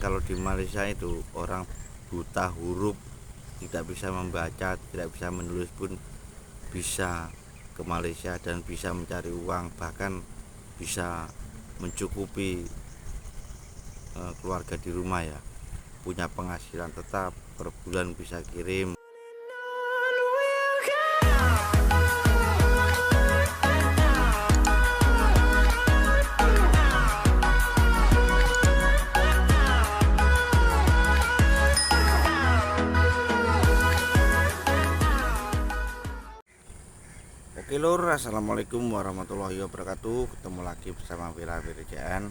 kalau di Malaysia itu orang buta huruf, tidak bisa membaca, tidak bisa menulis pun bisa ke Malaysia dan bisa mencari uang, bahkan bisa mencukupi keluarga di rumah ya, punya penghasilan tetap, per bulan bisa kirim. Oke lur, assalamualaikum warahmatullahi wabarakatuh. Ketemu lagi bersama Vira Wirjaan.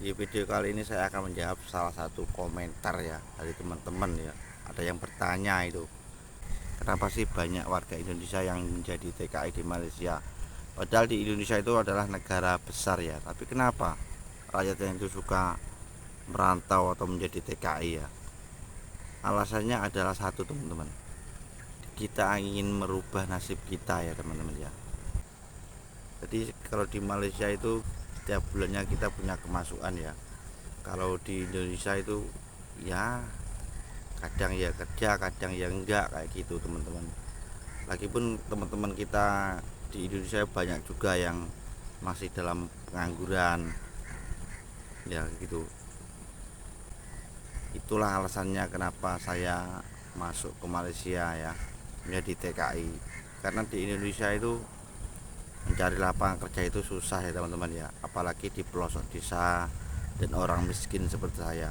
Di video kali ini saya akan menjawab salah satu komentar ya dari teman-teman ya. Ada yang bertanya itu, kenapa sih banyak warga Indonesia yang menjadi TKI di Malaysia? Padahal di Indonesia itu adalah negara besar ya, tapi kenapa rakyatnya itu suka merantau atau menjadi TKI ya? Alasannya adalah satu teman-teman, kita ingin merubah nasib kita ya teman-teman ya. Jadi kalau di Malaysia itu setiap bulannya kita punya kemasukan ya. Kalau di Indonesia itu ya kadang ya kerja, kadang ya enggak, kayak gitu teman-teman. Lagipun teman-teman kita di Indonesia banyak juga yang masih dalam pengangguran ya gitu. Itulah alasannya kenapa saya masuk ke Malaysia ya, menjadi TKI. Karena di Indonesia itu mencari lapangan kerja itu susah ya teman-teman ya, apalagi di pelosok desa dan orang miskin seperti saya.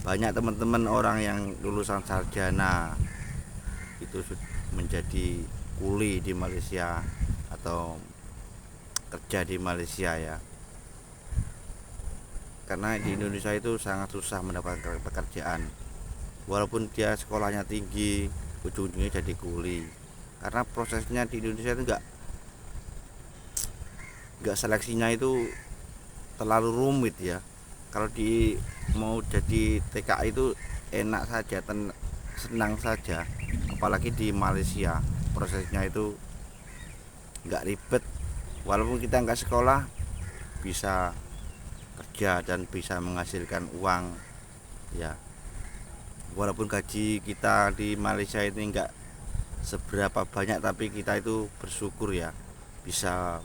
Banyak teman-teman orang yang lulusan sarjana itu menjadi kuli di Malaysia atau kerja di Malaysia ya, karena di Indonesia itu sangat susah mendapatkan pekerjaan. Walaupun dia sekolahnya tinggi, ujung-ujungnya jadi kuli, karena prosesnya di Indonesia itu enggak seleksinya itu terlalu rumit ya. Kalau mau jadi TKI itu enak saja, senang saja, apalagi di Malaysia prosesnya itu enggak ribet. Walaupun kita enggak sekolah bisa kerja dan bisa menghasilkan uang ya. Walaupun gaji kita di Malaysia ini enggak seberapa banyak, tapi kita itu bersyukur ya, bisa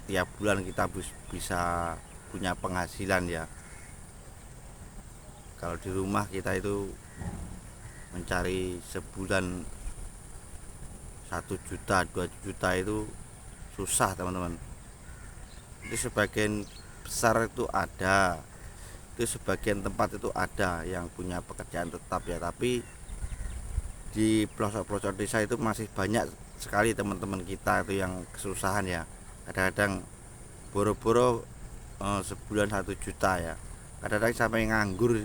tiap bulan kita bisa punya penghasilan ya. Kalau di rumah kita itu mencari sebulan 1 juta 2 juta itu susah teman-teman. Itu sebagian besar itu ada, itu sebagian tempat itu ada yang punya pekerjaan tetap ya, tapi di pelosok-pelosok desa itu masih banyak sekali teman-teman kita itu yang kesusahan ya. Kadang-kadang boro-boro sebulan 1 juta ya, kadang-kadang sampai nganggur,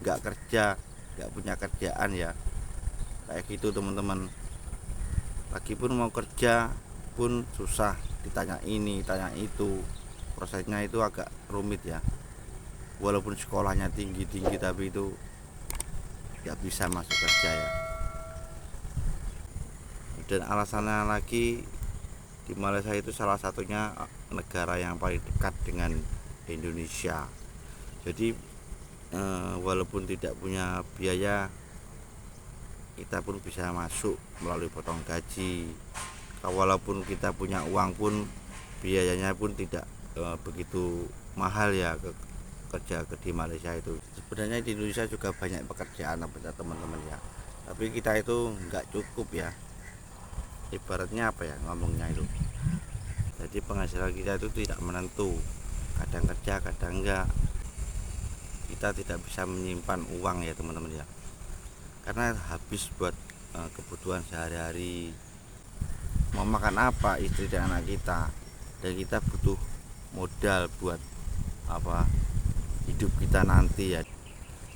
nggak kerja, nggak punya kerjaan ya, kayak gitu teman-teman. Lagipun mau kerja pun susah, ditanya ini tanya itu, prosesnya itu agak rumit ya. Walaupun sekolahnya tinggi-tinggi tapi itu nggak bisa masuk kerja ya. Dan alasannya lagi, di Malaysia itu salah satunya negara yang paling dekat dengan Indonesia. Jadi walaupun tidak punya biaya, kita pun bisa masuk melalui potong gaji. Walaupun kita punya uang pun biayanya pun tidak begitu mahal ya kerja di Malaysia itu. Sebenarnya di Indonesia juga banyak pekerjaan teman-teman ya, tapi kita itu nggak cukup ya. Ibaratnya apa ya ngomongnya itu, jadi penghasilan kita itu tidak menentu, kadang kerja kadang enggak. Kita tidak bisa menyimpan uang ya teman-teman ya, karena habis buat kebutuhan sehari-hari, mau makan apa istri dan anak kita, dan kita butuh modal buat apa hidup kita nanti ya.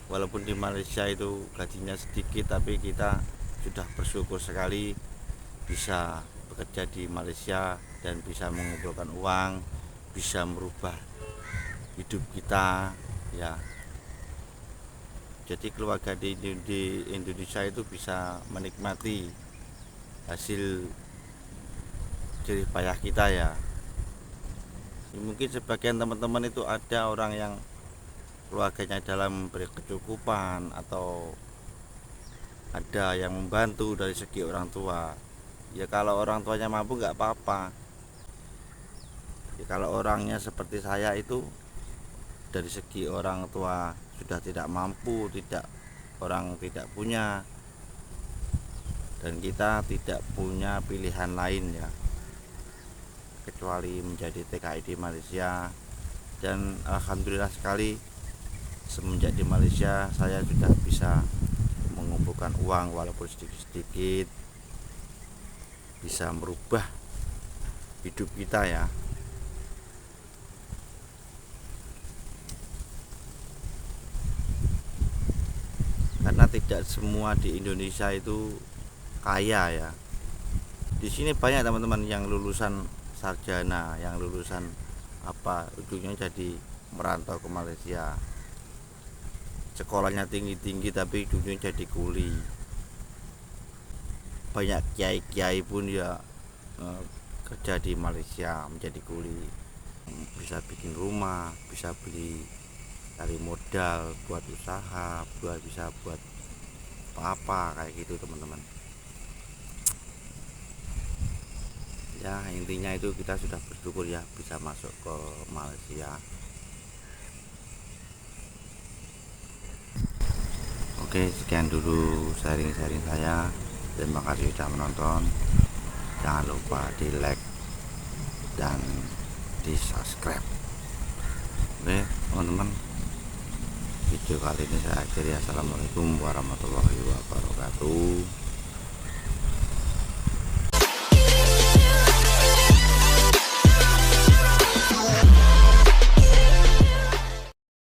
Walaupun di Malaysia itu gajinya sedikit, tapi kita sudah bersyukur sekali bisa bekerja di Malaysia dan bisa mengumpulkan uang, bisa merubah hidup kita ya. Jadi keluarga di Indonesia itu bisa menikmati hasil jerih payah kita ya. Mungkin sebagian teman-teman itu ada orang yang keluarganya dalam memberi kecukupan atau ada yang membantu dari segi orang tua. Ya kalau orang tuanya mampu nggak apa-apa. Ya, kalau orangnya seperti saya itu dari segi orang tua sudah tidak mampu, orang tidak punya, dan kita tidak punya pilihan lain ya kecuali menjadi TKI di Malaysia. Dan alhamdulillah sekali semenjak di Malaysia saya sudah bisa mengumpulkan uang walaupun sedikit-sedikit, bisa merubah hidup kita ya. Karena tidak semua di Indonesia itu kaya ya. Di sini banyak teman-teman yang lulusan sarjana, yang lulusan ujungnya jadi merantau ke Malaysia. Sekolahnya tinggi-tinggi tapi ujungnya jadi kuli. Banyak kiai-kiai pun ya kerja di Malaysia menjadi kuli, bisa bikin rumah, bisa beli, cari modal buat usaha, bisa buat apa kayak gitu teman-teman. Ya intinya itu kita sudah bersyukur ya bisa masuk ke Malaysia. Oke, sekian dulu sharing-sharing saya. Terima kasih sudah menonton. Jangan lupa di like dan di subscribe. Oke teman-teman, video kali ini saya akhiri. Assalamualaikum warahmatullahi wabarakatuh.